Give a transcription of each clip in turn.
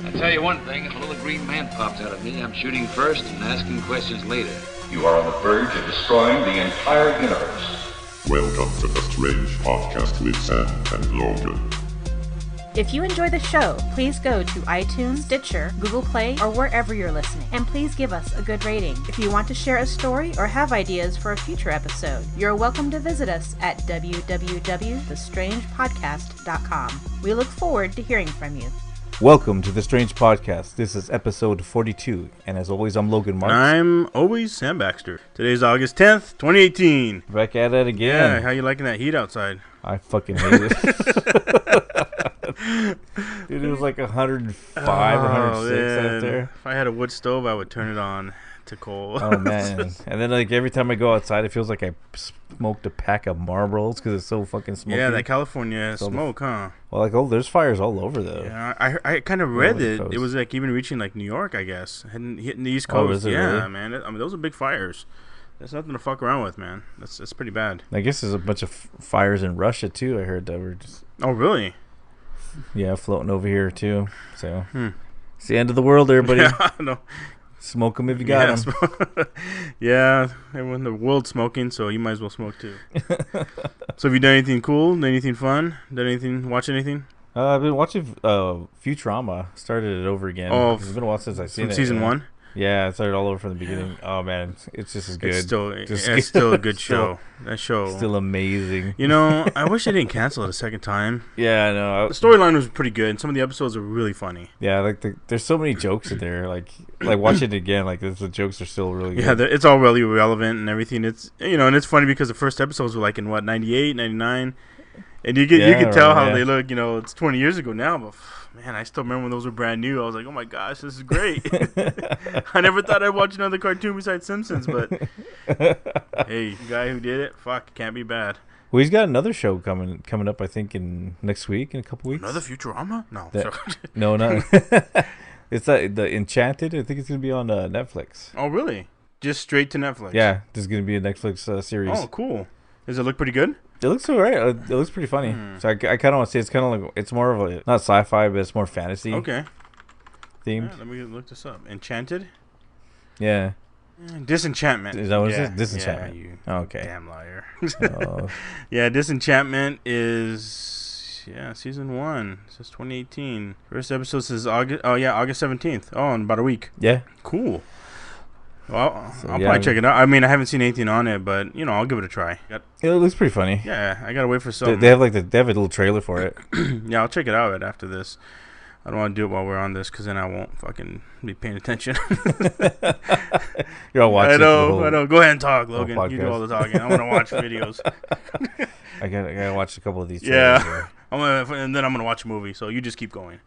I tell you one thing, if a little green man pops out of me, I'm shooting first and asking questions later. You are on the verge of destroying the entire universe. Welcome to the Strange Podcast with Sam and Logan. If you enjoy the show, please go to iTunes, Stitcher, Google Play, or wherever you're listening, and please give us a good rating. If you want to share a story or have ideas for a future episode, you're welcome to visit us at www.thestrangepodcast.com. We look forward to hearing from you. Welcome to The Strange Podcast. This is episode 42, and as always, I'm Logan Marks. I'm always Sam Baxter. Today's August 10th, 2018. Back at it again. Yeah, how you liking that heat outside? I fucking hate it. Dude, it was like 105, 106 out there. If I had a wood stove, I would turn it on to coal. Oh, man. And then, like, every time I go outside, it feels like I smoked a pack of Marlboros because it's so fucking smoky. Yeah, that California smoke, huh? Well, like, there's fires all over, though. Yeah, I kind of read that it was, like, even reaching, like, New York, I guess. Hitting the East Coast. Oh, is it yeah, really? man. I mean, those are big fires. That's nothing to fuck around with, man. That's pretty bad. I guess there's a bunch of fires in Russia, too. I heard that were just... Oh, really? Yeah, floating over here, too. So, It's the end of the world, everybody. Yeah, no. Smoke them if you got them. Yeah, everyone in the world's smoking, so you might as well smoke too. So have you done anything cool? Done anything fun? Done anything? Watch anything? I've been watching Futurama. Started it over again. Oh, it's been a while since I've seen it. Season 1? Yeah, it started all over from the beginning. Oh, man, it's just as good. It's still a good show. That show. Still amazing. You know, I wish they didn't cancel it a second time. Yeah, I know. The storyline was pretty good, and some of the episodes are really funny. Yeah, like there's so many jokes in there. Like watch it again. Like the jokes are still really good. Yeah, it's all really relevant and everything. It's and it's funny because the first episodes were like in what 98, 99, and you can tell how they look. It's 20 years ago now, but. Man, I still remember when those were brand new. I was like, oh my gosh, this is great. I never thought I'd watch another cartoon besides Simpsons, but hey, the guy who did it, fuck, it can't be bad. Well, he's got another show coming up, I think, in next week, in a couple weeks. Another Futurama? No. No, not. It's the Enchanted. I think it's going to be on Netflix. Oh, really? Just straight to Netflix? Yeah, there's going to be a Netflix series. Oh, cool. Does it look pretty good? It looks alright. It looks pretty funny. So I kind of want to say it's kind of like it's more of a not sci-fi, but it's more fantasy. Okay. Themed. Yeah, let me look this up. Enchanted. Yeah. Disenchantment. Is that what it is? Disenchantment. Yeah, you okay. Damn liar. Oh. Yeah, Disenchantment is season 1. It says 2018. First episode says August 17th. Oh, in about a week. Yeah. Cool. Well, I'll probably check it out. I mean, I haven't seen anything on it, but I'll give it a try. It looks pretty funny. Yeah, I gotta wait for something. They have they have a little trailer for it. Yeah, I'll check it out after this. I don't want to do it while we're on this because then I won't fucking be paying attention. You're all watching. I know. Go ahead and talk, Logan. You do all the talking. I want to watch videos. I gotta watch a couple of these. Yeah, and then I'm gonna watch a movie. So you just keep going.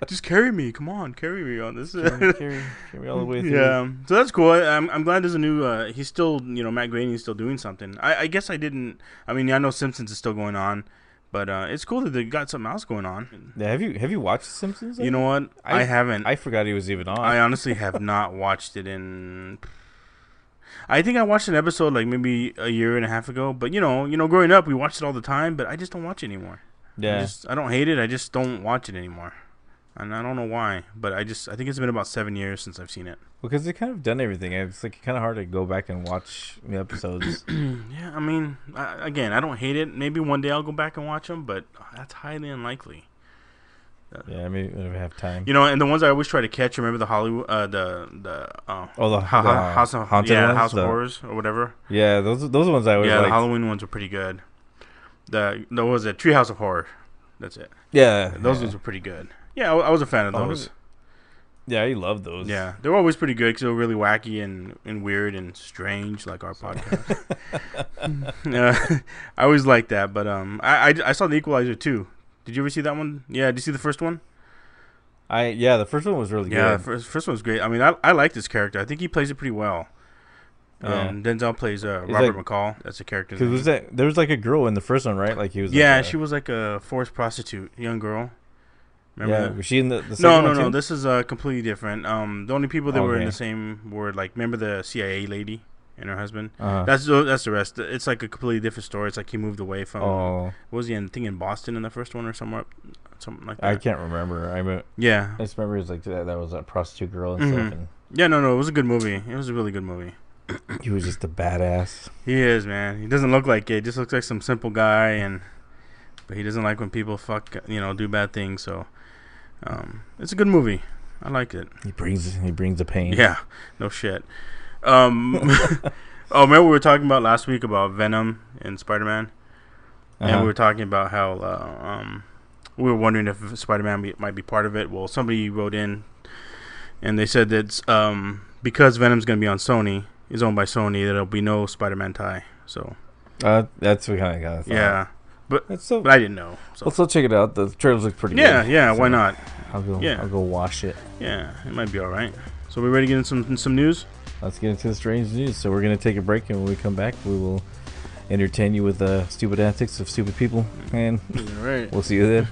Just carry me, come on, carry me on this. Carry me all the way through. Yeah, so that's cool. I'm glad there's a new. He's still, Matt Groening's still doing something. I guess I didn't. I mean, I know Simpsons is still going on, but it's cool that they got something else going on. Yeah, have you watched Simpsons? You know what? I haven't. I forgot he was even on. I honestly have not watched it in. I think I watched an episode like maybe a year and a half ago. But growing up, we watched it all the time. But I just don't watch it anymore. Yeah, I don't hate it. I just don't watch it anymore. And I don't know why, but I think it's been about 7 years since I've seen it. Because they kind of done everything. It's like kind of hard to go back and watch the episodes. Yeah, I mean, again, I don't hate it. Maybe one day I'll go back and watch them, but that's highly unlikely. Yeah, maybe I have time. And the ones I always try to catch. Remember the Hollywood, the House of Haunted ones? House of Horrors or whatever. Yeah, those are ones I always. Yeah, liked. the Halloween ones were pretty good. There was a Treehouse of Horror. That's it. Yeah, those ones were pretty good. Yeah, I was a fan of those. Yeah, you love those. Yeah, they were always pretty good because they were really wacky and weird and strange, like our podcast. I always liked that, but I saw The Equalizer too. Did you ever see that one? Yeah, did you see the first one? The first one was really good. Yeah, the first one was great. I mean, I like this character. I think he plays it pretty well. Denzel plays Robert McCall. That's a character. Because there was like a girl in the first one, right? Like he was. Yeah, she was like a forced prostitute, young girl. Remember that? Was she in the second one too? No. This is completely different. The only people that were in the same were like, remember the CIA lady and her husband. Uh-huh. That's the rest. It's like a completely different story. It's like he moved away from. What was he in Boston in the first one or something like that? I can't remember. Yeah. I just remember it was like that was a prostitute girl and stuff. And yeah, no, it was a good movie. It was a really good movie. he was just a badass. He is, man. He doesn't look like it. He just looks like some simple guy, but he doesn't like when people do bad things. So, it's a good movie. I like it. He brings the pain. Yeah, no shit. Remember we were talking about last week about Venom and Spider-Man, and we were talking about how we were wondering if Spider-Man might be part of it. Well, somebody wrote in, and they said that because Venom's going to be on Sony, is owned by Sony, there'll be no Spider-Man tie. So that's what kind of thought. Yeah, but I didn't know. So. Let's check it out. The trailers look pretty good. Yeah, so why not? I'll go watch it. Yeah, it might be all right. So we ready to get into some news? Let's get into the strange news. So we're going to take a break, and when we come back, we will entertain you with the stupid antics of stupid people. And right. We'll see you then.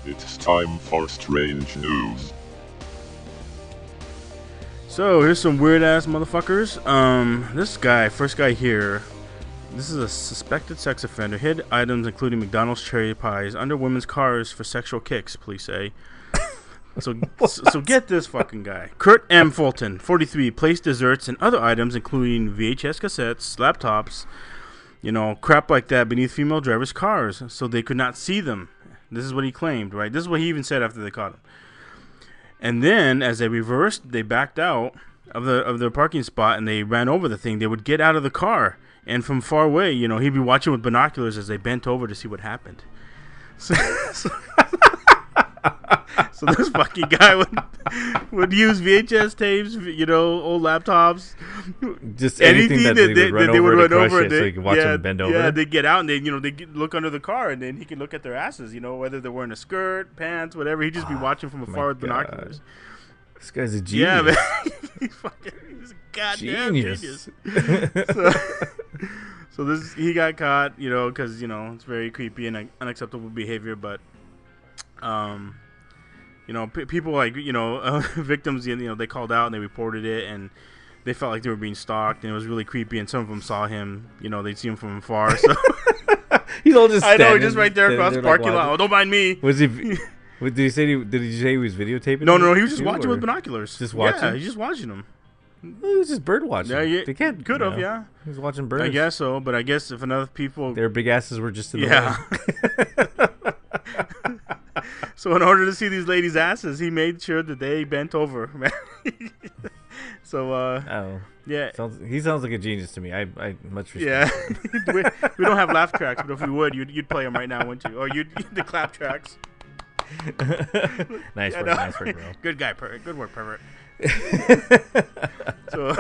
It's time for strange news. So here's some weird ass motherfuckers. This guy, first guy here, this is a suspected sex offender. Hid items including McDonald's cherry pies under women's cars for sexual kicks, police say. So get this fucking guy. Kurt M. Fulton, 43, placed desserts and other items including VHS cassettes, laptops, crap like that beneath female drivers' cars so they could not see them. This is what he claimed, right? This is what he even said after they caught him. And then, as they reversed, they backed out of their parking spot and they ran over the thing. They would get out of the car, and from far away, he'd be watching with binoculars as they bent over to see what happened. So this fucking guy would use VHS tapes, old laptops, just anything that they would run over so you can watch them bend over. Yeah, they get out and they look under the car and then he can look at their asses, whether they're wearing a skirt, pants, whatever. He'd just be watching from afar with binoculars. This guy's a genius. Yeah, man. He's a goddamn genius. So he got caught, because it's very creepy and unacceptable behavior, but people victims, they called out and they reported it and they felt like they were being stalked and it was really creepy and some of them saw him, they'd see him from afar. So he's all just I know, he's just right there across the parking lot. Oh, don't mind me. Was he? Did he say he was videotaping? No, he was just watching with binoculars. Just watching? Yeah, he's just watching them. He was just bird watching. Yeah, they can't. Could have, yeah. He was watching birds. I guess so, but I guess if enough people, their big asses were just in the way. So in order to see these ladies' asses, he made sure that they bent over. So yeah, he sounds like a genius to me. I much respect. Yeah, we don't have laugh tracks, but if we would, you'd play them right now, wouldn't you? Or the clap tracks. Nice work, bro. Good guy, pervert. Good work, pervert. So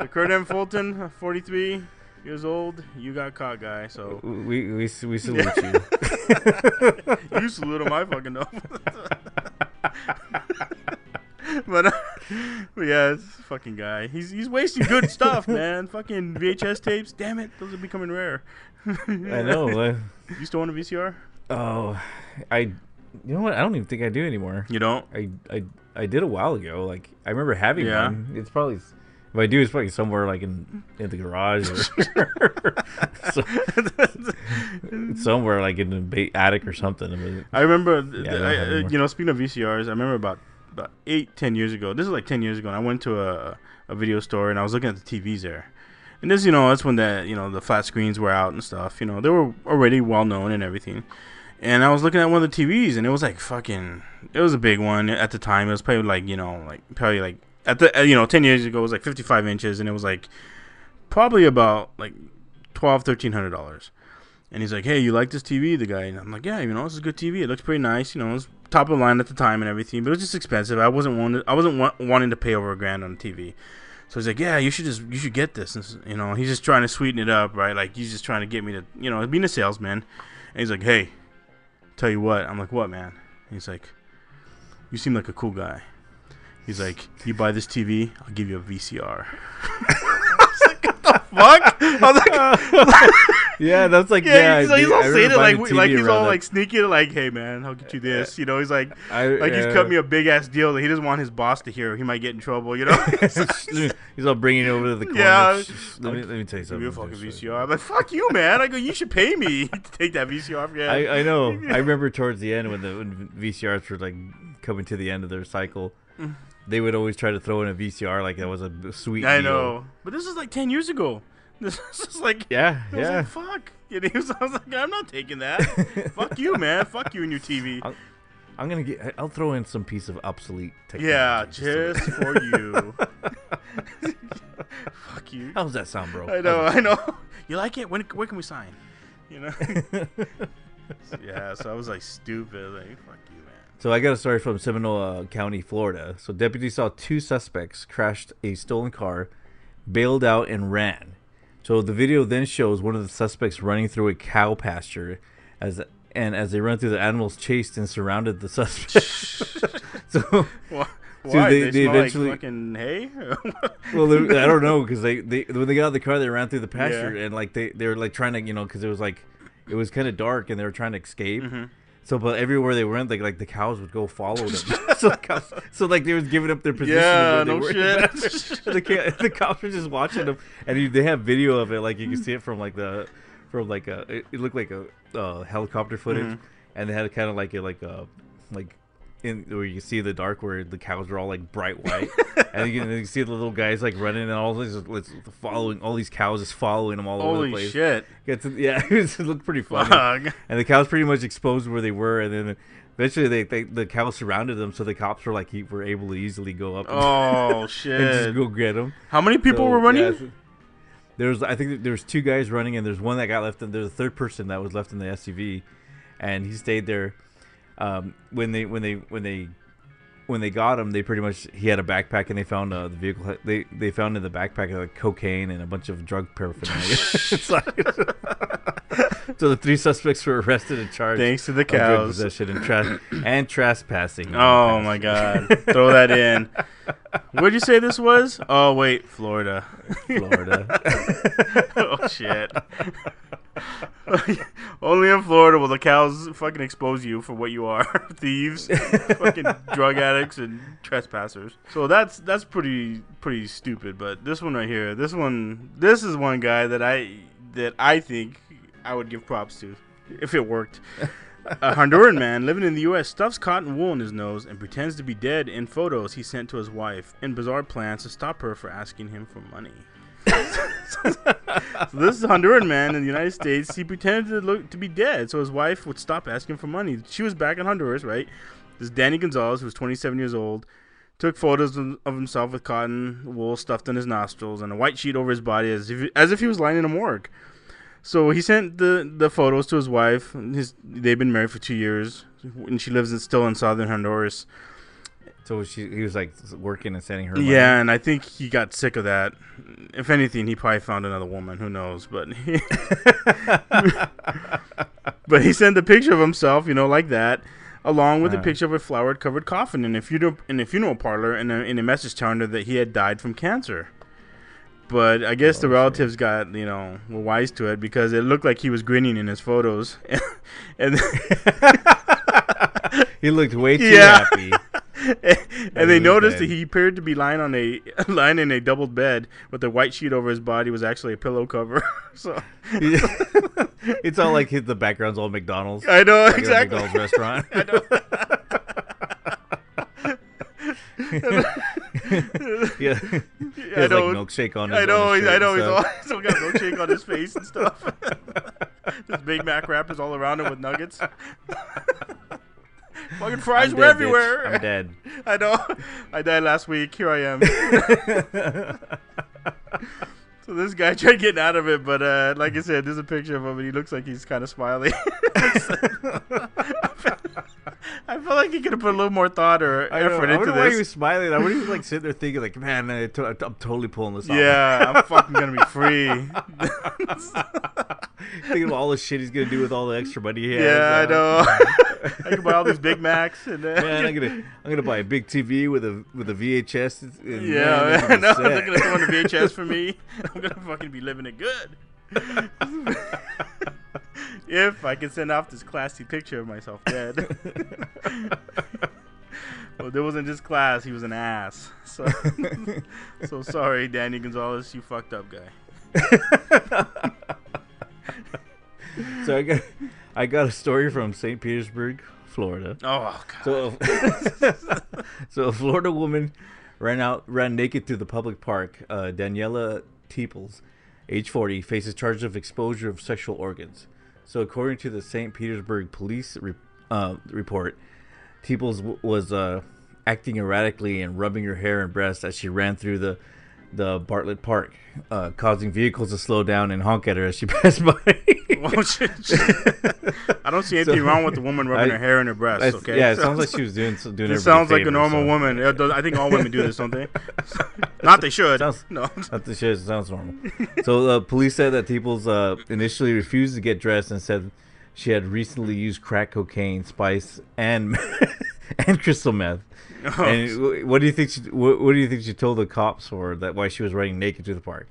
Kurt M. Fulton, 43 years old. You got caught, guy. So we salute you. You salute him, I fucking know. But yeah, it's fucking guy. He's wasting good stuff, man. Fucking VHS tapes. Damn it, those are becoming rare. I know. You still own a VCR? Oh, you know what? I don't even think I do anymore. You don't? I did a while ago. Like I remember having one. It's probably, if I do, it's probably somewhere like in the garage or somewhere like in the attic or something. I remember, speaking of VCRs, I remember about 8-10 years ago. This is like 10 years ago. And I went to a video store and I was looking at the TVs there. And this, that's when the flat screens were out and stuff. They were already well known and everything. And I was looking at one of the TVs, and it was like it was a big one at the time. It was probably like, at the 10 years ago, it was like 55 inches, and it was like probably about like $1,200-$1,300. And he's like, "Hey, you like this TV?" The guy, and I'm like, "Yeah, this is a good TV. It looks pretty nice. It was top of the line at the time and everything, but it was just expensive. I wasn't wanting to pay over $1,000 on a TV." So he's like, "Yeah, you should get this." And, he's just trying to sweeten it up, right? Like he's just trying to get me to, being a salesman. And he's like, "Hey, tell you what." I'm like, "What, man?" And he's like, "You seem like a cool guy." He's like, "You buy this TV, I'll give you a VCR." I was like, "What the fuck? I was like, yeah, that's like he's all I saying it remember like buying a he's TV all around like sneaking, like, hey man, I'll get you this. You know, he's like, that. he's cut me a big ass deal that he doesn't want his boss to hear. He might get in trouble. You know, he's all bringing it over to the corner. Yeah. Let me tell you something. Give me a fucking VCR. I'm like, fuck you, man. I go, you should pay me to take that VCR. Yeah, I know. I remember towards the end when VCRs were like coming to the end of their cycle, they would always try to throw in a VCR like that was a sweet deal. I know, but this is like 10 years ago. This is like, yeah. Like, fuck. I was like, I'm not taking that. Fuck you, man. Fuck you and your TV. I'll throw in some piece of obsolete technology. Yeah, just for you. Fuck you. How's that sound, bro? I know. You like it? Where can we sign? You know? So I was like, stupid. Like, fuck you, man. So I got a story from Seminole County, Florida. So deputies saw 2 suspects crashed a stolen car, bailed out, and ran. So the video then shows one of the suspects running through a cow pasture, as they run through, the animals chased and surrounded the suspect. So why? They eventually like fucking hay? Well, I don't know, because they when they got out of the car, they ran through the pasture, and like they were like trying to, because it was kind of dark and they were trying to escape. Mm-hmm. So, but everywhere they went, like the cows would go follow them. so like they was giving up their position. Yeah, no shit. The cops were just watching them, and they have video of it. Like you can see it from it looked like a helicopter footage, and they had kind of like in where you see the dark where the cows are all like bright white, and you can see the little guys like running, and all these following, all these cows is following them all over the place. Holy shit! It looked pretty funny. Fuck. And the cows pretty much exposed where they were, and then eventually the cows surrounded them, so the cops were were able to easily go up. Oh shit! And just go get them. How many people were running? Yeah, I think there's 2 guys running, and there's one that got left. And there's a third person that was left in the SUV, and he stayed there. When they got him, he had a backpack, and they found the vehicle. They found in the backpack cocaine and a bunch of drug paraphernalia. So the 3 suspects were arrested and charged. Thanks to the cows. Drug possession and trespassing. Oh my god! Throw that in. Where'd you say this was? Oh wait, Florida. Oh shit. Only in Florida will the cows fucking expose you for what you are. Thieves, fucking drug addicts, and trespassers. So that's pretty stupid. But this one right here, this is one guy that I think I would give props to if it worked. A Honduran man living in the U.S. stuffs cotton wool in his nose and pretends to be dead in photos he sent to his wife in bizarre plans to stop her for asking him for money. So this is a Honduran man in the United States. He pretended to be dead so his wife would stop asking for money. She was back in Honduras, right? This Danny Gonzalez, who was 27 years old, took photos of himself with cotton wool stuffed in his nostrils and a white sheet over his body as if he was lying in a morgue. So he sent the photos to his wife. They've been married for 2 years, and she lives still in southern Honduras. So he was like working and sending her money. Yeah, and I think he got sick of that. If anything, he probably found another woman. Who knows? But but he sent a picture of himself, like that, along with a picture of a flower-covered coffin in a funeral parlor, and a message telling her that he had died from cancer. But I guess the relatives got, were wise to it because it looked like he was grinning in his photos, and he looked way too happy. And they noticed that he appeared to be lying in a doubled bed with a white sheet over his body was actually a pillow cover. So it's all like the background's all McDonald's. I know, exactly. McDonald's restaurant. I know. Yeah, he has like milkshake on his I know. He's still got milkshake on his face and stuff. This Big Mac wrappers all around him with nuggets. Fucking fries were everywhere. Bitch. I'm dead. I know. I died last week. Here I am. So this guy tried getting out of it, but like I said, there's a picture of him, and he looks like he's kind of smiling. I feel like he could have put a little more thought or effort into I wonder why he this. was smiling. I wonder he was like sitting there thinking, like, man, I'm totally pulling this off. Yeah, I'm fucking gonna be free. Thinking of all the shit he's gonna do with all the extra money he has. Yeah, I know. I can buy all these Big Macs and man, I'm gonna buy a big TV with a VHS. And yeah, man, no, they're gonna throw in a VHS for me. I'm gonna fucking be living it good. If I can send off this classy picture of myself dead. Well, there wasn't just class, he was an ass. So, so sorry, Danny Gonzalez, you fucked up, guy. So I got a story from St. Petersburg, Florida. Oh God. So a Florida woman ran naked through the public park. Daniela Teeples, age 40, faces charges of exposure of sexual organs. So according to the St. Petersburg police report, Teeples was acting erratically and rubbing her hair and breasts as she ran through the Bartlett Park, causing vehicles to slow down and honk at her as she passed by. Well, I don't see anything wrong with the woman rubbing her hair and her breasts. Okay. Yeah, it sounds like she was doing. It sounds like a normal woman. I think all women do this, don't they? Not they should. No. Not they should. It sounds normal. So police said that Teeples initially refused to get dressed and said she had recently used crack cocaine, spice, and crystal meth. Oh. And what do you think? What do you think she told the cops for that? Why she was running naked through the park?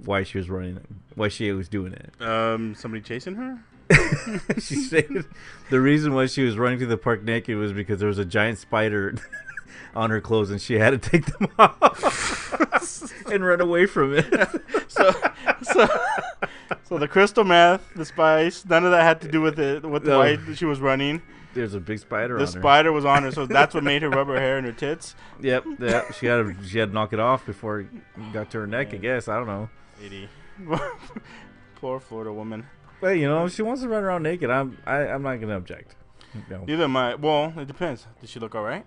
Why she was running? Why she was doing it? Somebody chasing her? She said the reason why she was running through the park naked was because there was a giant spider on her clothes and she had to take them off and run away from it. So the crystal meth, the spice, none of that had to do with it. With the why she was running. There's a big spider on her. The spider was on her, so that's what made her rub her hair and her tits. Yep. She had to knock it off before it got to her neck. I guess I don't know. Lady. Poor Florida woman. But if she wants to run around naked, I'm not gonna object. No. Neither am I. Well, it depends. Did she look all right?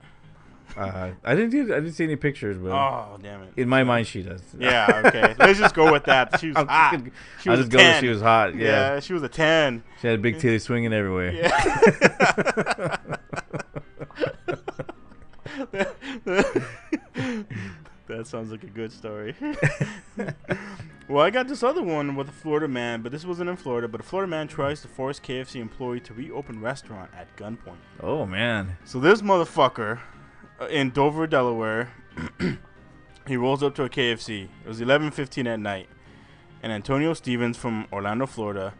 I didn't see any pictures, but damn it! In my mind, she does. Yeah, okay. Let's just go with that. She was hot. I'll just go with she was hot. Yeah, she was a 10. She had a big titty swinging everywhere. Yeah. That sounds like a good story. Well, I got this other one with a Florida man, but this wasn't in Florida. But a Florida man tries to force KFC employee to reopen restaurant at gunpoint. Oh man! So this motherfucker in Dover, Delaware, he rolls up to a KFC. It was 11:15 at night, and Antonio Stevens from Orlando, Florida,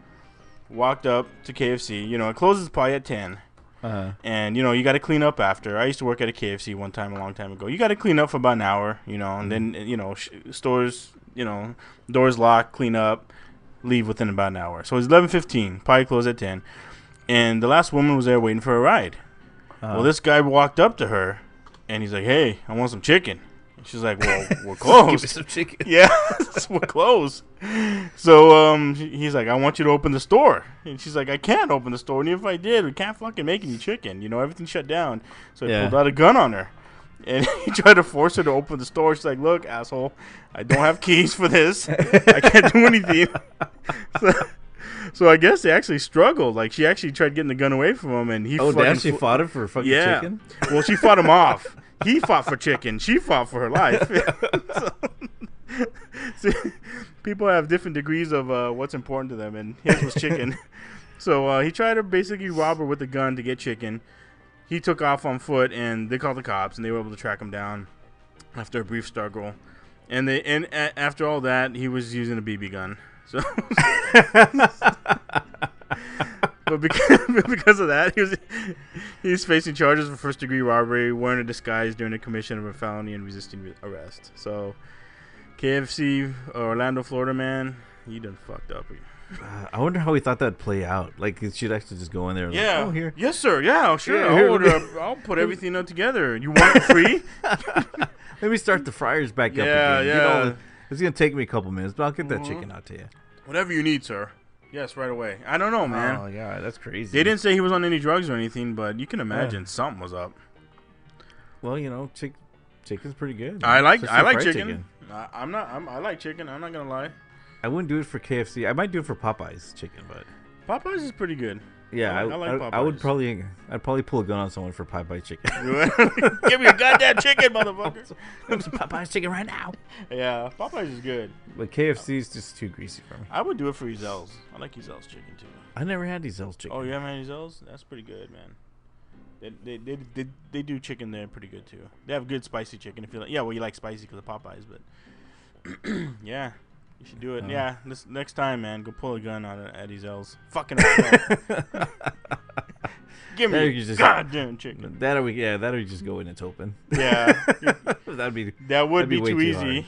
walked up to KFC. It closes probably at 10. And you got to clean up after. I used to work at a KFC one time a long time ago. You got to clean up for about an hour, and then stores, doors locked, clean up, leave within about an hour. So it's 11:15, probably close at 10, and the last woman was there waiting for a ride. Well, this guy walked up to her, and he's like, "Hey, I want some chicken." And she's like, "Well, we're closed." Give me some chicken. Yeah, we're closed. So he's like, "I want you to open the store." And she's like, "I can't open the store. And if I did, we can't fucking make any chicken. Everything's shut down." So he pulled out a gun on her. And he tried to force her to open the store. She's like, "Look, asshole, I don't have keys for this. I can't do anything." So I guess they actually struggled. Like, she actually tried getting the gun away from him. And he she fought him for fucking chicken? Well, she fought him off. He fought for chicken. She fought for her life. See, people have different degrees of what's important to them, and his was chicken. So he tried to basically rob her with a gun to get chicken. He took off on foot, and they called the cops, and they were able to track him down after a brief struggle. And after all that, he was using a BB gun. So, but because of that, he's facing charges for first-degree robbery, wearing a disguise during the commission of a felony, and resisting arrest. So, KFC Orlando, Florida man, he done fucked up. I wonder how he thought that'd play out. Like, she'd actually just go in there. Yeah. Like, oh, here. Yes, sir. Yeah, sure. Yeah, I'll put everything up together. You want it free? Let me start the fryers back up again. Yeah. It's gonna take me a couple minutes, but I'll get that chicken out to you. Whatever you need, sir. Yes, right away. I don't know, man. Oh, yeah, that's crazy. They didn't say he was on any drugs or anything, but you can imagine something was up. Well, chicken's pretty good. I like chicken. I like chicken. I'm not gonna lie. I wouldn't do it for KFC. I might do it for Popeye's chicken, but Popeyes is pretty good. Yeah, I like Popeyes. I'd probably pull a gun on someone for Popeye chicken. Give me a goddamn chicken, motherfucker. Some Popeyes chicken right now. Yeah, Popeyes is good. But KFC is just too greasy for me. I would do it for Ezel's. I like Ezel's chicken too. I never had Ezel's chicken. Oh, you haven't had Ezel's? That's pretty good, man. They do chicken there pretty good too. They have good spicy chicken if you like. Yeah, well, you like spicy because of Popeyes, but yeah. You should do it. Yeah, this next time, man, go pull a gun on at Ezel's. Fucking give me a goddamn chicken. That or we just go in and it's open. Yeah. that would be too easy.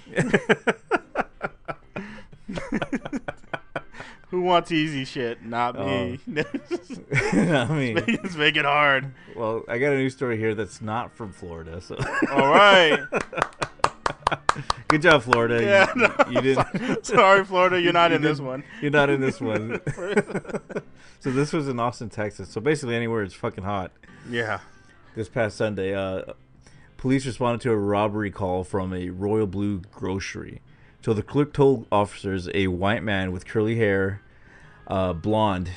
Who wants easy shit? Not me. Not me. Let's make it hard. Well, I got a news story here that's not from Florida. So. All right. Good job, Florida. Yeah, you didn't. Sorry, Florida, you're not in this one. You're not in this one. So this was in Austin, Texas. So basically anywhere it's fucking hot. Yeah. This past Sunday, police responded to a robbery call from a Royal Blue grocery. So the clerk told officers a white man with curly hair, blonde,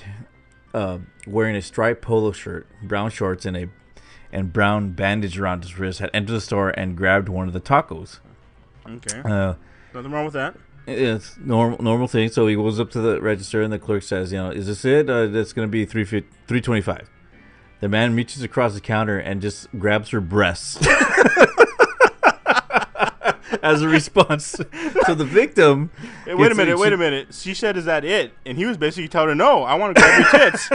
wearing a striped polo shirt, brown shorts, and brown bandage around his wrist had entered the store and grabbed one of the tacos. Okay. Nothing wrong with that. It's normal thing. So he goes up to the register and the clerk says, is this it? That's going to be $3.25. The man reaches across the counter and just grabs her breasts as a response. So the victim. Hey, wait a minute. She said, "Is that it?" And he was basically telling her, "No, I want to grab your tits."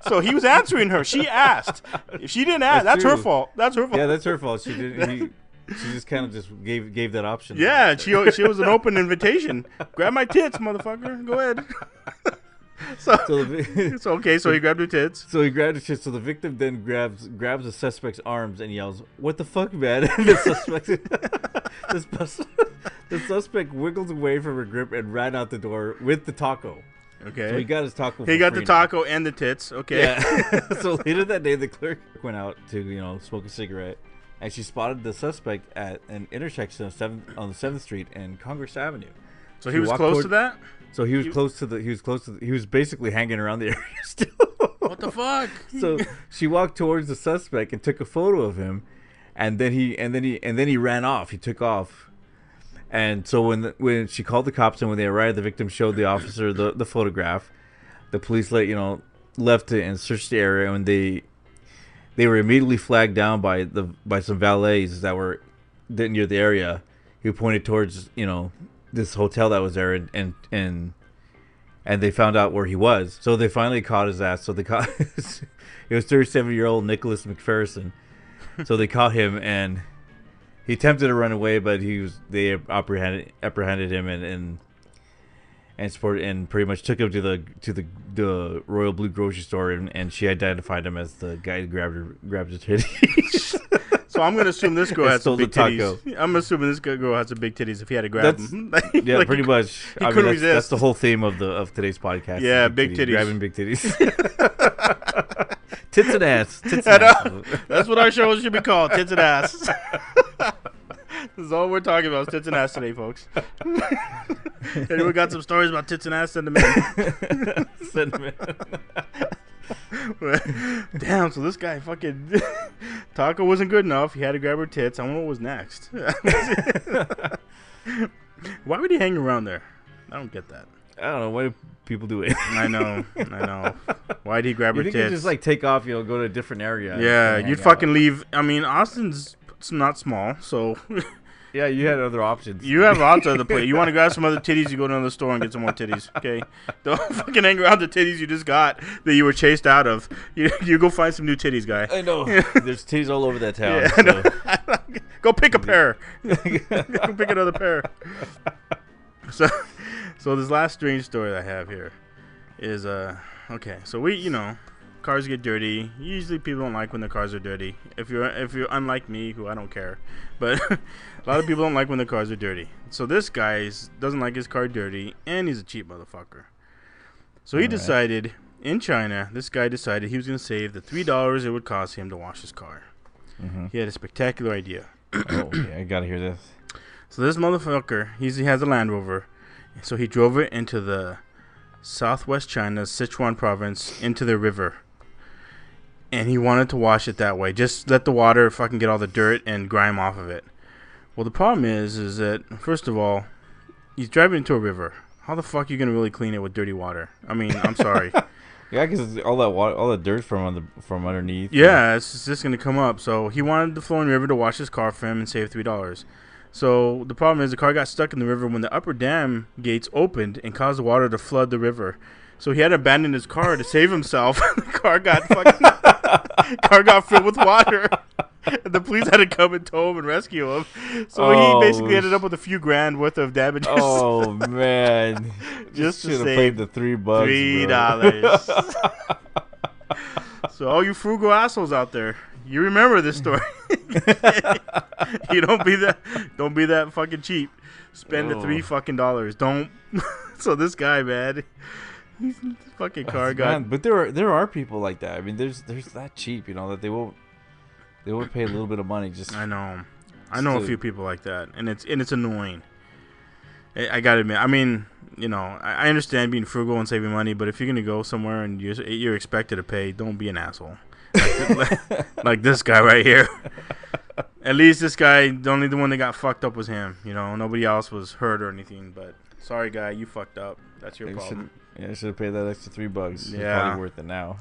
So he was answering her. She asked. If she didn't ask, that's her fault. That's her fault. Yeah, that's her fault. She didn't. She just kind of just gave that option. Yeah, she was an open invitation. Grab my tits, motherfucker. Go ahead. So he grabbed her tits. So he grabbed her tits. So the victim then grabs the suspect's arms and yells, "What the fuck, man?" And the suspect wiggled away from her grip and ran out the door with the taco. Okay. So he got his taco. He got the taco and the tits. Okay. Yeah. So later that day, the clerk went out to smoke a cigarette. And she spotted the suspect at an intersection on the 7th Street and Congress Avenue. So he was close to that? So he was basically hanging around the area still. What the fuck? So she walked towards the suspect and took a photo of him, and then he ran off. He took off. And so when she called the cops and when they arrived, the victim showed the officer the photograph. The police left it and searched the area, and they were immediately flagged down by some valets that were near the area, who pointed towards this hotel that was there, and they found out where he was. So they finally caught his ass. So they caught it was 37-year-old Nicholas McPherson. So they caught him, and he attempted to run away, but they apprehended him and pretty much took him to the Royal Blue grocery store, and she identified him as the guy who grabbed her titties. So I'm gonna assume this girl has some big titties. I'm assuming this girl has some big titties if he had to grab them. Yeah, pretty much. He couldn't resist. That's the whole theme of today's podcast. Yeah, big titties. Grabbing big titties. Tits and ass. Tits and ass. That's what our show should be called. Tits and ass. This is all we're talking about, is tits and ass today, folks. Anyone got some stories about tits and ass? Send them in. Send them in. Damn, so this guy fucking taco wasn't good enough. He had to grab her tits. I wonder what was next. Why would he hang around there? I don't get that. I don't know. Why do people do it? I know. Why'd he grab her tits? You just take off, go to a different area. Yeah, you'd fucking leave. I mean, Austin's not small, so... Yeah, you had other options. You have lots of other places. You want to grab some other titties, you go to another store and get some more titties, okay? Don't fucking hang around the titties you just got that you were chased out of. You go find some new titties, guy. I know. There's titties all over that town. Yeah, so. Go pick a pair. Go pick another pair. So this last strange story I have here is, okay, so cars get dirty. Usually people don't like when the cars are dirty. If you're unlike me, who I don't care, but a lot of people don't like when the cars are dirty. So this guy doesn't like his car dirty, and he's a cheap motherfucker. So he decided, in China, this guy decided he was going to save the $3 it would cost him to wash his car. Mm-hmm. He had a spectacular idea. Oh, yeah, I gotta hear this. So this motherfucker, he has a Land Rover, so he drove it into the southwest China's Sichuan province into the river. And he wanted to wash it that way. Just let the water fucking get all the dirt and grime off of it. Well, the problem is that, first of all, he's driving into a river. How the fuck are you going to really clean it with dirty water? I mean, I'm sorry. Yeah, because all that water, all the dirt from underneath. Yeah, it's just going to come up. So he wanted the flowing river to wash his car for him and save $3. So the problem is the car got stuck in the river when the upper dam gates opened and caused the water to flood the river. So he had to abandon his car to save himself. The car got filled with water. And the police had to come and tow him and rescue him. So he basically ended up with a few grand worth of damages. Oh man! Just should have paid the $3. $3. So all you frugal assholes out there, you remember this story. You don't be that fucking cheap. Spend the $3 fucking dollars. Don't. So this guy, man, he's fucking car guy. But there are people like that. I mean, there's that cheap, that they won't pay a little bit of money just. I know a few people like that, and it's annoying. I gotta admit, I mean, I understand being frugal and saving money, but if you're gonna go somewhere and you're expected to pay, don't be an asshole. Like this guy right here. At least this guy, the only one that got fucked up was him. Nobody else was hurt or anything. But sorry, guy, you fucked up. That's your problem. I should have paid that extra $3. Yeah, it's probably worth it now.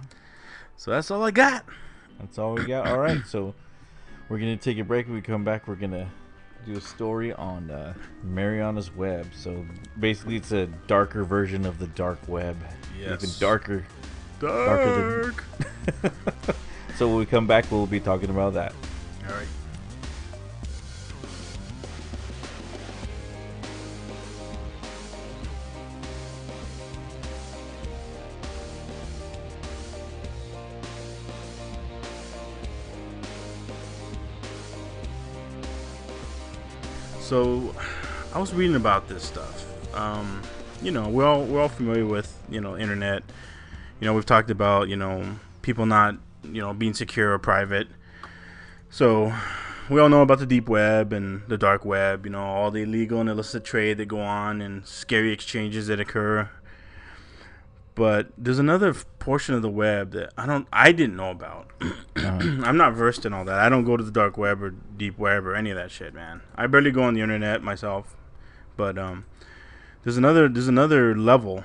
So that's all I got. That's all we got. All right, so we're gonna take a break. When we come back, we're gonna do a story on Marianas Web. So basically, it's a darker version of the dark web. Yes. Even darker. Darker than... So when we come back, we'll be talking about that. All right. So, I was reading about this stuff. We're all familiar with internet. We've talked about people not being secure or private. So, we all know about the deep web and the dark web. All the illegal and illicit trade that go on and scary exchanges that occur. But there's another portion of the web that I didn't know about. I'm not versed in all that. I don't go to the dark web or deep web or any of that shit, man. I barely go on the internet myself. But there's another level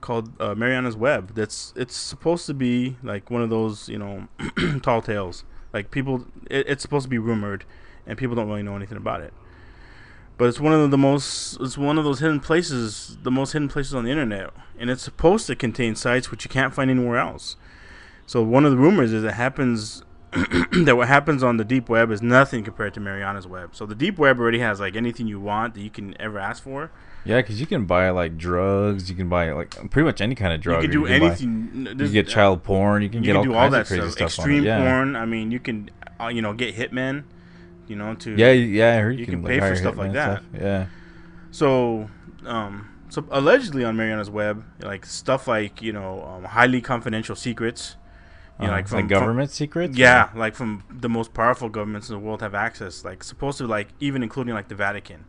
called Marianas Web. It's supposed to be like one of those tall tales. Like it's supposed to be rumored, and people don't really know anything about it. But it's one of those hidden places, the most hidden places on the internet, and it's supposed to contain sites which you can't find anywhere else. So one of the rumors is that what happens on the deep web is nothing compared to Marianas Web. So the deep web already has like anything you want that you can ever ask for. Yeah, because you can buy like drugs, you can buy like pretty much any kind of drug. You can do anything. You can get child porn. You can get all kinds of crazy stuff. Extreme porn. I mean, you can get hitmen. I heard you can pay for stuff like that. Stuff. Yeah. So allegedly on Marianas Web, like stuff like highly confidential secrets, like from government secrets. Yeah, like from the most powerful governments in the world have access. Like supposed to even including like the Vatican.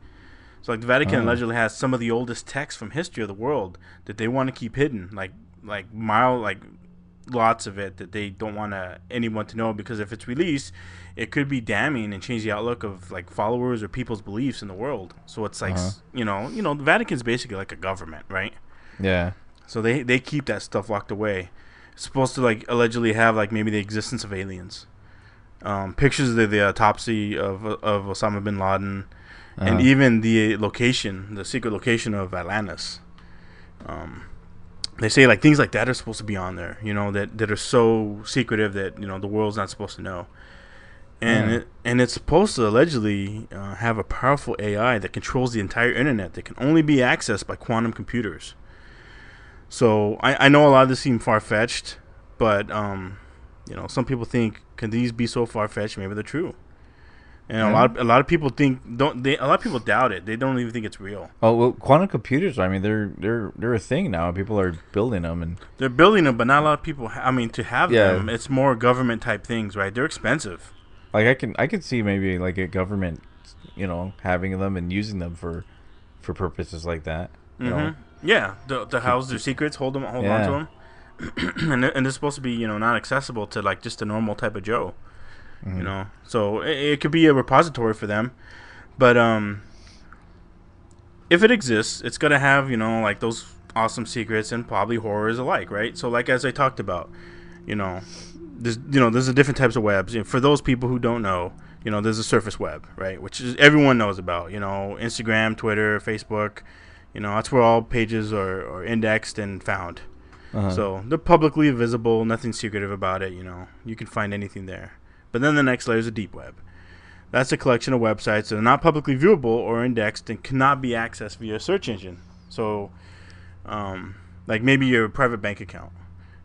So like the Vatican allegedly has some of the oldest texts from history of the world that they want to keep hidden, like lots of it that they don't want anyone to know, because if it's released, it could be damning and change the outlook of like followers or people's beliefs in the world. So it's like the Vatican's basically like a government, right? Yeah. So they keep that stuff locked away. It's supposed to like allegedly have like maybe the existence of aliens, pictures of the autopsy of Osama bin Laden, and even the secret location of Atlantis. They say like things like that are supposed to be on there, that are so secretive that the world's not supposed to know. And it's supposed to allegedly have a powerful AI that controls the entire internet that can only be accessed by quantum computers. So I know a lot of this seems far-fetched, but some people think, can these be so far-fetched? Maybe they're true. And a lot of people a lot of people doubt it. They don't even think it's real. Oh well, quantum computers. I mean, they're a thing now. People are building them, and they're building them, but not a lot of people. To have them, it's more government type things, right? They're expensive. Like I could see maybe like a government, having them and using them for purposes like that. Yeah, to house their secrets, hold on to them, and it's supposed to be not accessible to like just a normal type of Joe, So it could be a repository for them, but if it exists, it's gonna have like those awesome secrets and probably horrors alike, right? So like as I talked about, there's the different types of webs. For those people who don't know, there's a surface web, right, which is everyone knows about. Instagram, Twitter, Facebook. That's where all pages are indexed and found. So they're publicly visible, nothing secretive about it. You can find anything there. But then the next layer is a deep web. That's a collection of websites that are not publicly viewable or indexed and cannot be accessed via a search engine. So, like maybe your private bank account,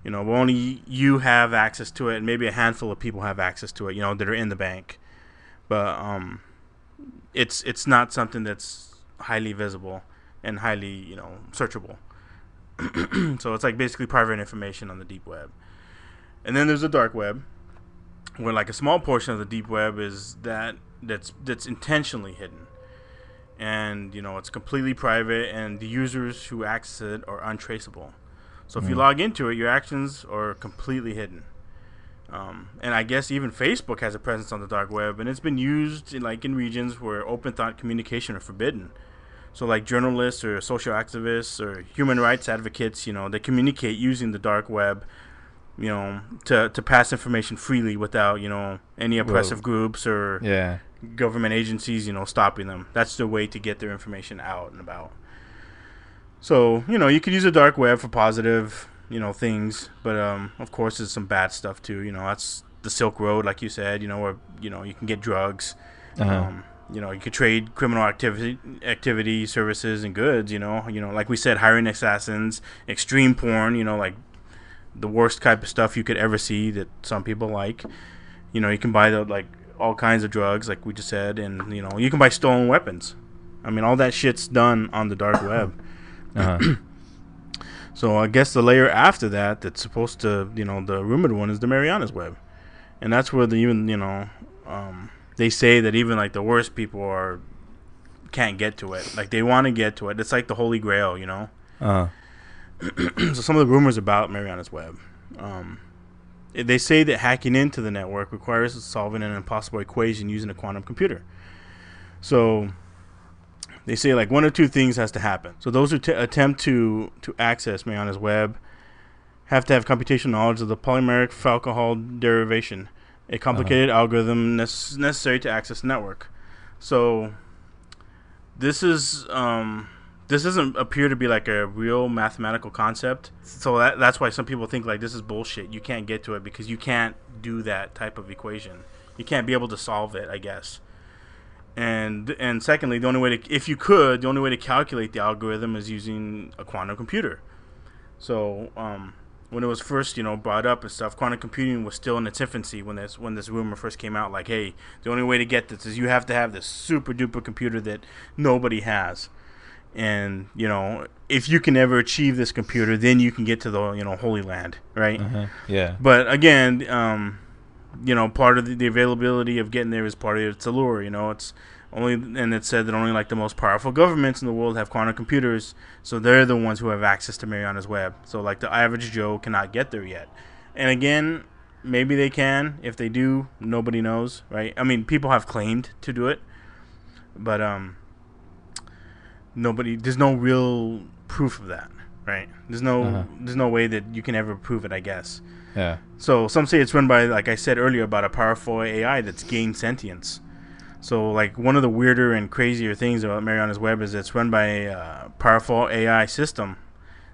but only you have access to it, and maybe a handful of people have access to it, that are in the bank. But it's not something that's highly visible and highly, searchable. So it's like basically private information on the deep web. And then there's the dark web, where like a small portion of the deep web is that's intentionally hidden, and it's completely private, and the users who access it are untraceable. So if you log into it, your actions are completely hidden. And I guess even Facebook has a presence on the dark web, and it's been used in regions where open thought communication are forbidden. So like journalists or social activists or human rights advocates, they communicate using the dark web, to pass information freely without, any oppressive groups or government agencies, stopping them. That's the way to get their information out and about. So, you could use the dark web for positive, things, but of course there's some bad stuff too. That's the Silk Road, like you said, where you can get drugs. You could trade criminal activity, services, and goods. Like we said, hiring assassins, extreme porn. Like the worst type of stuff you could ever see that some people like. You can buy all kinds of drugs, like we just said, and you can buy stolen weapons. I mean, all that shit's done on the dark web. So I guess the layer after that's supposed to, the rumored one is the Marianas web, and that's where they say that even like the worst people can't get to it. Like they want to get to it. It's like the Holy Grail, So some of the rumors about Marianas web, they say that hacking into the network requires solving an impossible equation using a quantum computer. So they say like one or two things has to happen. So those who attempt to access Marianas web have to have computational knowledge of the polymeric alcohol derivation, a complicated algorithm necessary to access the network. So this doesn't appear to be like a real mathematical concept. So that's why some people think like this is bullshit. You can't get to it because you can't do that type of equation. You can't be able to solve it, I guess. And secondly, the only way to calculate the algorithm is using a quantum computer. So when it was first, brought up and stuff, quantum computing was still in its infancy when this rumor first came out. Like, hey, the only way to get this is you have to have this super duper computer that nobody has. And if you can ever achieve this computer, then you can get to the Holy Land, right? Yeah. But again, part of the availability of getting there is part of its allure. It's only, and it said that only like the most powerful governments in the world have quantum computers, so they're the ones who have access to Marianas web. So like the average Joe cannot get there yet. And again, maybe they can. If they do, nobody knows, right? I mean, people have claimed to do it, but there's no real proof of that, right? There's no way that you can ever prove it, I guess. Yeah. So some say it's run by, like I said earlier, about a powerful AI that's gained sentience. So like one of the weirder and crazier things about Marianas web is it's run by a powerful AI system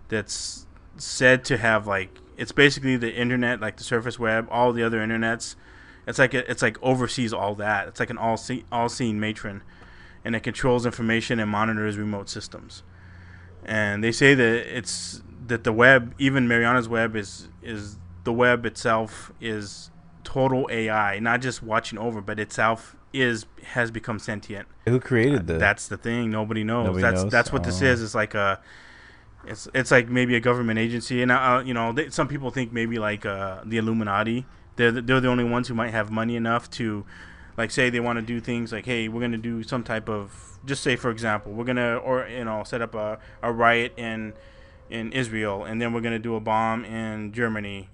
that's said to have it's basically the internet, like the surface web, all the other internets. It's like oversees all that. It's like an all-seeing matron, and it controls information and monitors remote systems. And they say that the web, even Marianas web, is the web itself is total AI, not just watching over, but itself has become sentient. Who created this? That's the thing. Nobody knows. That's what this is. It's like it's like maybe a government agency, and some people think maybe like the Illuminati. They're the only ones who might have money enough to Like, say they want to do things like, hey, we're gonna do some type of, just say for example, we're gonna set up a riot in Israel, and then we're gonna do a bomb in Germany.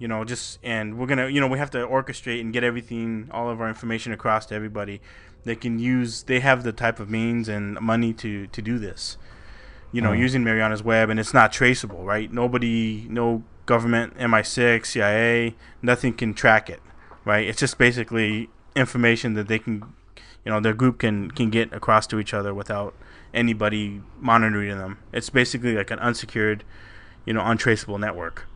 And we're gonna we have to orchestrate and get everything, all of our information across to everybody. They have the type of means and money to do this. Using Marianas Web, and it's not traceable, right? No government, MI6, CIA, nothing can track it, right? It's just basically information that they can, their group can get across to each other without anybody monitoring them. It's basically like an unsecured, untraceable network.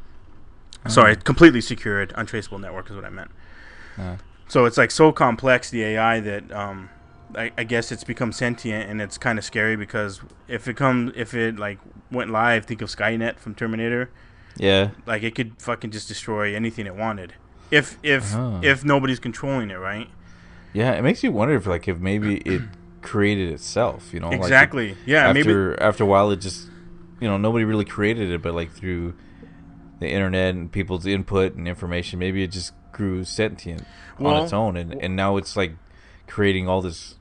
Sorry, completely secured, untraceable network is what I meant. So it's like so complex, the AI, that I guess it's become sentient, and it's kind of scary because if it like went live, think of Skynet from Terminator. Yeah. Like, it could fucking just destroy anything it wanted. If nobody's controlling it, right? Yeah, it makes you wonder if maybe it created itself, Exactly. After a while, it just, nobody really created it, but like through the internet and people's input and information, maybe it just grew sentient on its own, and now it's like creating all this,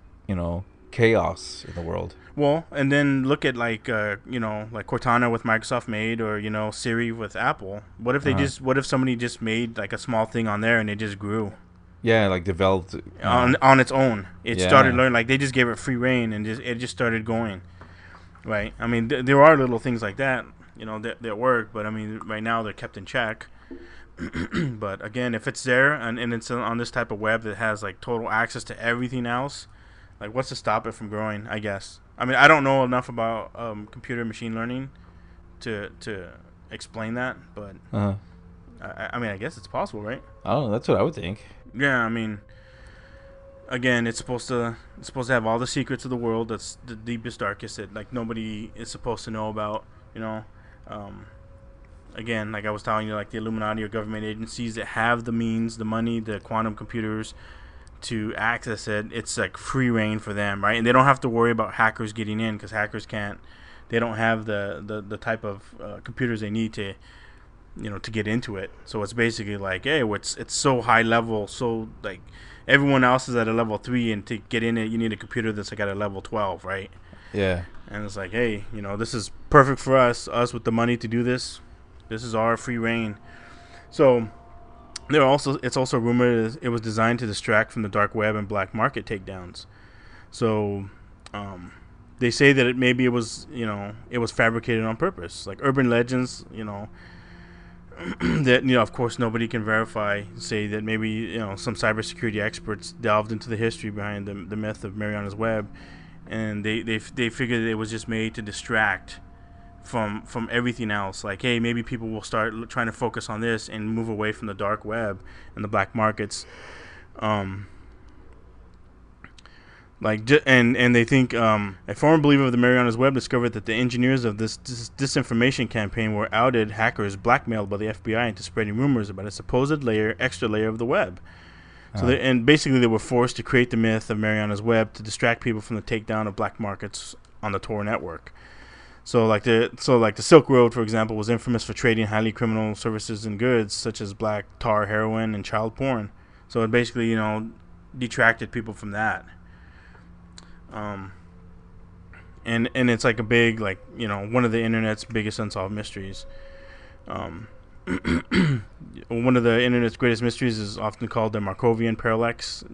chaos in the world. Well, and then look at like Cortana with Microsoft made, or Siri with Apple. What if what if somebody just made like a small thing on there and it just grew? Yeah, like developed on its own. It started learning, like they just gave it free reign, and it just started going. Right. I mean, there are little things like that, that work, but I mean, right now they're kept in check. But again, if it's there and it's on this type of web that has like total access to everything else, like what's to stop it from growing? I guess. I mean, I don't know enough about computer machine learning to explain that, but I mean, I guess it's possible, right? Oh, that's what I would think. Yeah, I mean, again, it's supposed to have all the secrets of the world. That's the deepest, darkest that like nobody is supposed to know about. Again, like I was telling you, like the Illuminati or government agencies that have the means, the money, the quantum computers to access it, it's like free reign for them, right? And they don't have to worry about hackers getting in, because hackers can't. They don't have the type of computers they need to, to get into it. So it's basically like, hey, it's so high level, so like everyone else is at a level 3, and to get in it, you need a computer that's like at a level 12, right? Yeah. And it's like, hey, this is perfect for us with the money to do this. This is our free reign. So it's also rumored it was designed to distract from the dark web and black market takedowns. So they say that it was fabricated on purpose, like urban legends, that of course nobody can verify. Say that maybe some cybersecurity experts delved into the history behind the myth of Marianas Web, and they figured it was just made to distract from everything else. Like, hey, maybe people will start trying to focus on this and move away from the dark web and the black markets. And they think a former believer of the Marianas Web discovered that the engineers of this disinformation campaign were outed hackers blackmailed by the FBI into spreading rumors about a supposed extra layer of the web. So basically they were forced to create the myth of Marianas Web to distract people from the takedown of black markets on the Tor network. So like the Silk Road, for example, was infamous for trading highly criminal services and goods such as black tar, heroin, and child porn. So it basically detracted people from that. And it's like a big, like, one of the internet's biggest unsolved mysteries. One of the internet's greatest mysteries is often called the Markovian parallax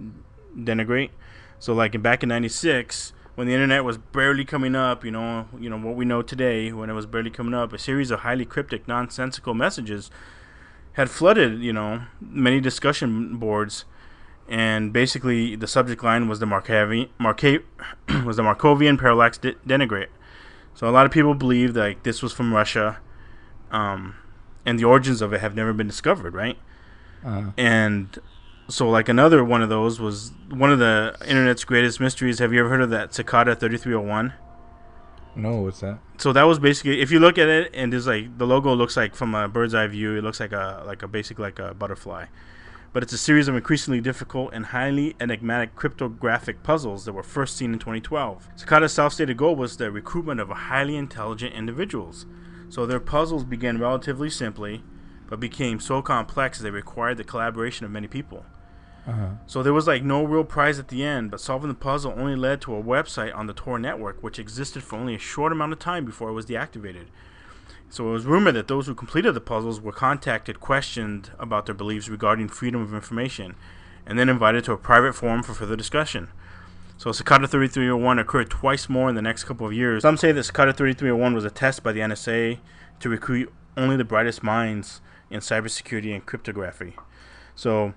denigrate. So like back in '96, when the internet was barely coming up, what we know today, when it was barely coming up, a series of highly cryptic, nonsensical messages had flooded, many discussion boards. And basically, the subject line was the Markovian parallax denigrate. So a lot of people believe that this was from Russia, and the origins of it have never been discovered, right? And so, like, another one of those was one of the internet's greatest mysteries. Have you ever heard of that Cicada 3301? No, what's that? So that was basically, if you look at it, and there's like the logo looks like from a bird's eye view, it looks like basically like a butterfly. But it's a series of increasingly difficult and highly enigmatic cryptographic puzzles that were first seen in 2012. Cicada's self-stated goal was the recruitment of highly intelligent individuals. So their puzzles began relatively simply, but became so complex they required the collaboration of many people. So there was like no real prize at the end, but solving the puzzle only led to a website on the Tor network, which existed for only a short amount of time before it was deactivated. So it was rumored that those who completed the puzzles were contacted, questioned about their beliefs regarding freedom of information, and then invited to a private forum for further discussion. So Cicada 3301 occurred twice more in the next couple of years. Some say that Cicada 3301 was a test by the NSA to recruit only the brightest minds in cybersecurity and cryptography. So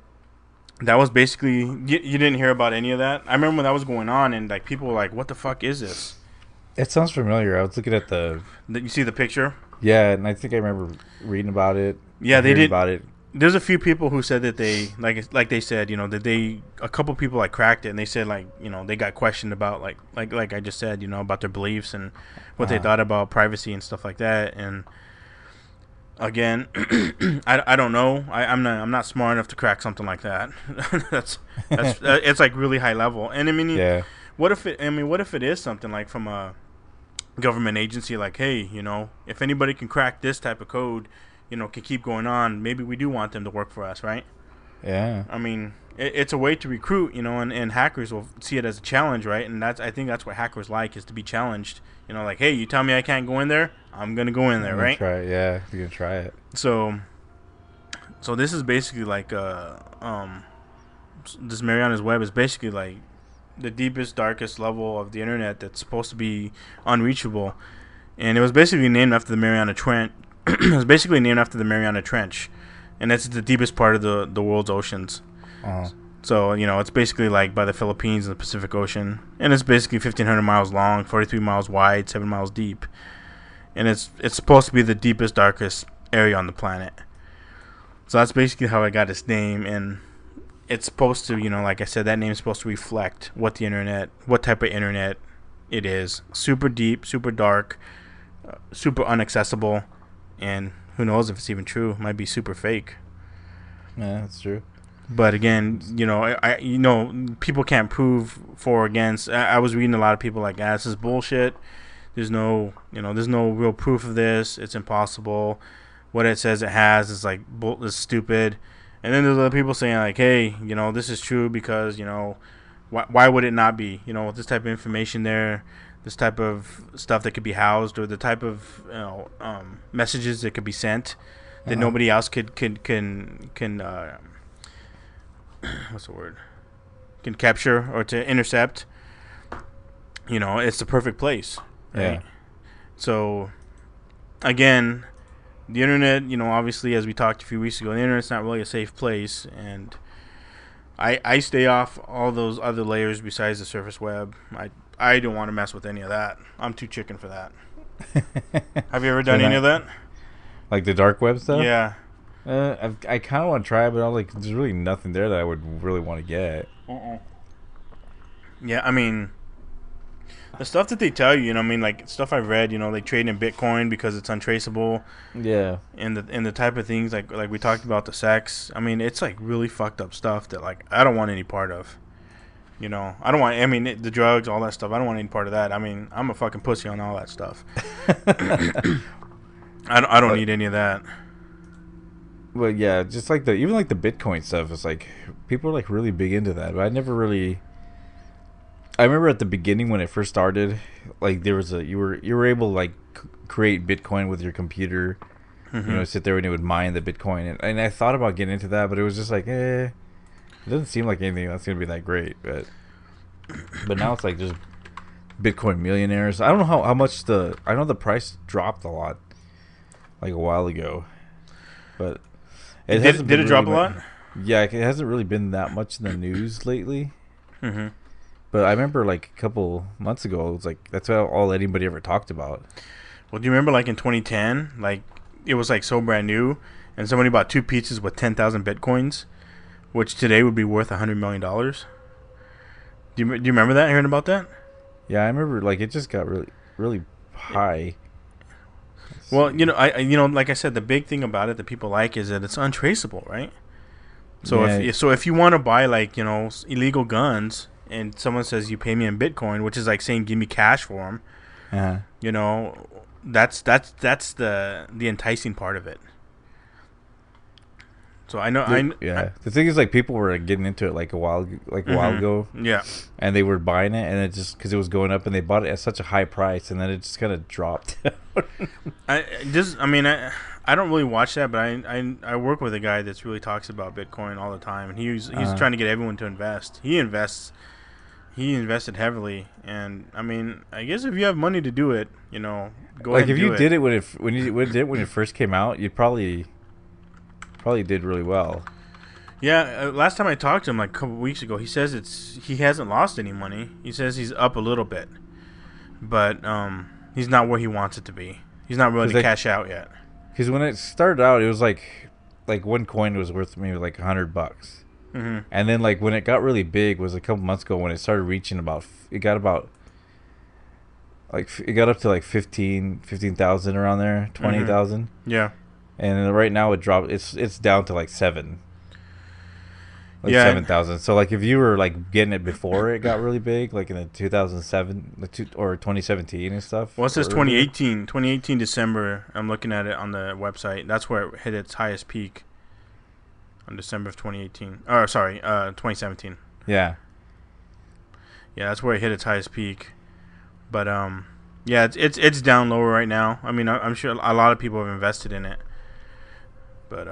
that was basically, you didn't hear about any of that? I remember when that was going on, and like people were like, what the fuck is this? It sounds familiar. I was looking at You see the picture? Yeah, and I think I remember reading about it. Yeah, they did. About it. There's a few people who said that they, like they said, that a couple people like cracked it, and they said they got questioned about like I just said, about their beliefs and what they thought about privacy and stuff like that. And again, I don't know. I'm not smart enough to crack something like that. that's it's like really high level. And I mean, yeah. What if it is something like from a government agency, like, hey, if anybody can crack this type of code, can keep going on, maybe we do want them to work for us, right? Yeah. I mean, it's a way to recruit, and hackers will see it as a challenge, right? And I think that's what hackers like, is to be challenged. Like, hey, you tell me I can't go in there, I'm gonna go in there, right? Try it. Yeah, you're gonna try it. So this is basically like this Marianas Web is basically like the deepest, darkest level of the internet that's supposed to be unreachable, and it was basically named after the Mariana Trench. It was basically named after the Mariana Trench, and that's the deepest part of the world's oceans. So it's basically like by the Philippines and the Pacific Ocean, and it's basically 1,500 miles long, 43 miles wide, 7 miles deep, and it's supposed to be the deepest, darkest area on the planet. So that's basically how it got its name, and it's supposed to, like I said, that name is supposed to reflect what type of internet it is. Super deep, super dark, super inaccessible, and who knows if it's even true. It might be super fake. Yeah, that's true. But again, people can't prove for or against. I was reading a lot of people like, this is bullshit. There's no real proof of this. It's impossible. What it says it has is like is stupid. And then there's other people saying like, hey, this is true because, why would it not be? With this type of information there, this type of stuff that could be housed, or the type of messages that could be sent that nobody else can what's the word? Can capture or to intercept. It's the perfect place, right? Yeah. So again, the internet, obviously, as we talked a few weeks ago, the internet's not really a safe place, and I stay off all those other layers besides the surface web. I don't want to mess with any of that. I'm too chicken for that. Have you ever done any of that? Like the dark web stuff? Yeah. I kind of want to try it, but there's really nothing there that I would really want to get. Yeah, I mean, the stuff that they tell you, like stuff I've read, they trade in Bitcoin because it's untraceable. Yeah. And the type of things like we talked about, the sex. I mean, it's like really fucked up stuff that like I don't want any part of. I don't want. I mean, the drugs, all that stuff. I don't want any part of that. I mean, I'm a fucking pussy on all that stuff. I don't need any of that. Well, yeah, just like even the Bitcoin stuff. It's like people are like really big into that, but I never really. I remember at the beginning when it first started, like there was you were able to like create Bitcoin with your computer, sit there and it would mine the Bitcoin, and I thought about getting into that, but it was just like, it doesn't seem like anything that's gonna be that great, but now it's like just Bitcoin millionaires. I don't know how much I know the price dropped a lot, like a while ago, but did it drop a lot? Yeah, it hasn't really been that much in the news lately. But I remember like a couple months ago, it was like that's all anybody ever talked about. Well, do you remember like in 2010, like it was like so brand new, and somebody bought 2 pizzas with 10,000 Bitcoins, which today would be worth $100 million. Do you remember that? Hearing about that? Yeah, I remember. Like it just got really, really high. Well, I like I said, the big thing about it that people like is that it's untraceable, right? So if you want to buy like illegal guns, and someone says you pay me in Bitcoin, which is like saying give me cash for them, that's the enticing part of it. So I know. The thing is, like, people were getting into it like a while ago. Yeah. And they were buying it, and it just because it was going up, and they bought it at such a high price, and then it just kind of dropped. I don't really watch that, but I work with a guy that's really talks about Bitcoin all the time, and he's trying to get everyone to invest. He invested heavily, and I mean, I guess if you have money to do it, you know, go ahead. Like if you did it when it first came out, you probably did really well. Yeah, last time I talked to him, like a couple weeks ago, he says he hasn't lost any money. He says he's up a little bit, but he's not where he wants it to be. He's not ready to cash out yet. Because when it started out, it was like one coin was worth maybe like $100. Mm-hmm. And then like when it got really big was a couple months ago when it started reaching it got up to like 15,000 around there, 20,000. Mm-hmm. Yeah. And right now it dropped. It's down to like 7. Like 7,000. So like if you were like getting it before it got really big, like in the 2007 or 2017 and stuff. Well, it says 2018 December. I'm looking at it on the website. That's where it hit its highest peak. On December of 2018. Or sorry, 2017. Yeah. Yeah, that's where it hit its highest peak. But yeah, it's down lower right now. I mean, I'm sure a lot of people have invested in it. But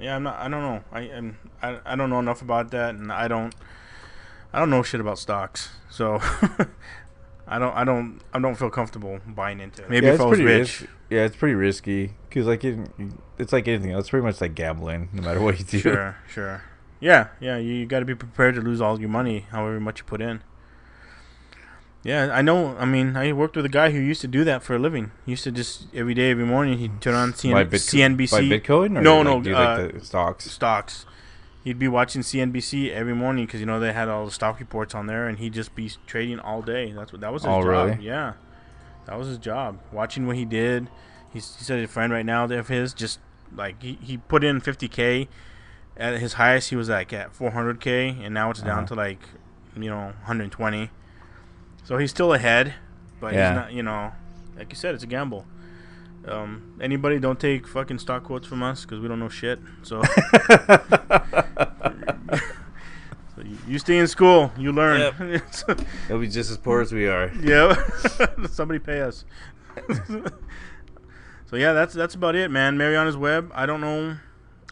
yeah, I don't know. I don't know enough about that, and I don't know shit about stocks. So I don't feel comfortable buying into it. Maybe if I was rich. Yeah, it's pretty risky because like it's like anything else. It's pretty much like gambling, no matter what you do. Sure. Yeah. You got to be prepared to lose all your money, however much you put in. Yeah, I know. I mean, I worked with a guy who used to do that for a living. He used to just every day, every morning, he'd turn on CNBC. Buy Bitcoin? Or No. Like the stocks? Stocks. He'd be watching CNBC every morning because, you know, they had all the stock reports on there, and he'd just be trading all day. That was his job. Really? Yeah. That was his job. Watching what he did. He said a friend right now of his just, like, he put in $50K. At his highest, he was, like, at $400K, and now it's down to, like, you know, $120. So he's still ahead, but he's not, you know, like you said, it's a gamble. Anybody don't take fucking stock quotes from us because we don't know shit. So, so you stay in school, you learn. Yep. They'll be just as poor as we are. Yeah, somebody pay us. So yeah, that's about it, man. Marianas Web. I don't know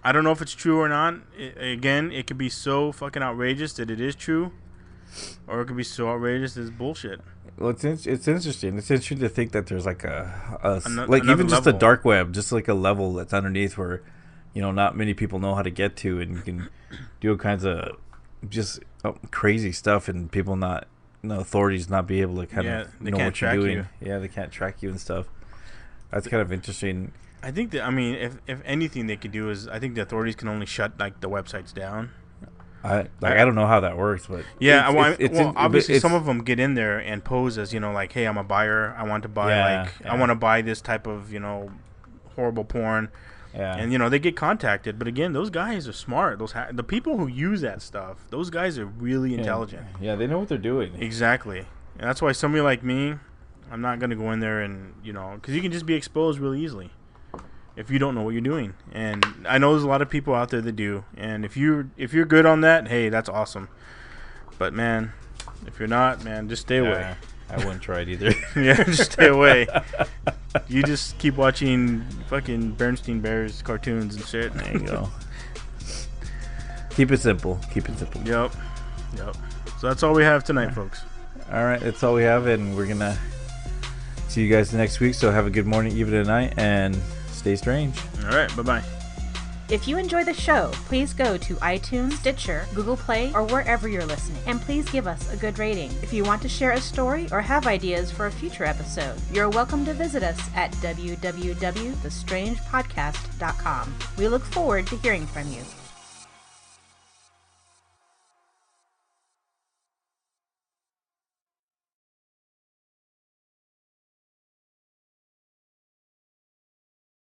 if it's true or not. Again, it could be so fucking outrageous that it is true. Or it could be so outrageous it's bullshit. Well, it's interesting. It's interesting to think that there's like like even just level. a dark web, just like a level that's underneath where, you know, not many people know how to get to, and you can do all kinds of just crazy stuff, and people authorities not be able to kind of know what you're doing. Yeah, they can't track you and stuff. That's kind of interesting. I think that, I mean, if anything they could do is, I think the authorities can only shut like the websites down. I don't know how that works, but yeah, obviously some of them get in there and pose as, you know, like, hey, I'm a buyer. I want to buy I want to buy this type of, you know, horrible porn. Yeah. And, you know, they get contacted, but again, those guys are smart. The people who use that stuff, those guys are really intelligent. Yeah, they know what they're doing. Exactly. And that's why somebody like me, I'm not gonna go in there and, you know, because you can just be exposed really easily if you don't know what you're doing. And I know there's a lot of people out there that do. And if you're good on that, hey, that's awesome. But man, if you're not, man, just stay away. I wouldn't try it either. Yeah, just stay away. You just keep watching fucking Bernstein Bears cartoons and shit. There you go. Keep it simple. Yep. So that's all we have tonight, folks. All right, that's all we have, and we're gonna see you guys next week. So have a good morning, evening, and night, and stay strange. All right, bye-bye. If you enjoy the show, please go to iTunes, Stitcher, Google Play, or wherever you're listening, and please give us a good rating. If you want to share a story or have ideas for a future episode, you're welcome to visit us at www.thestrangepodcast.com. We look forward to hearing from you.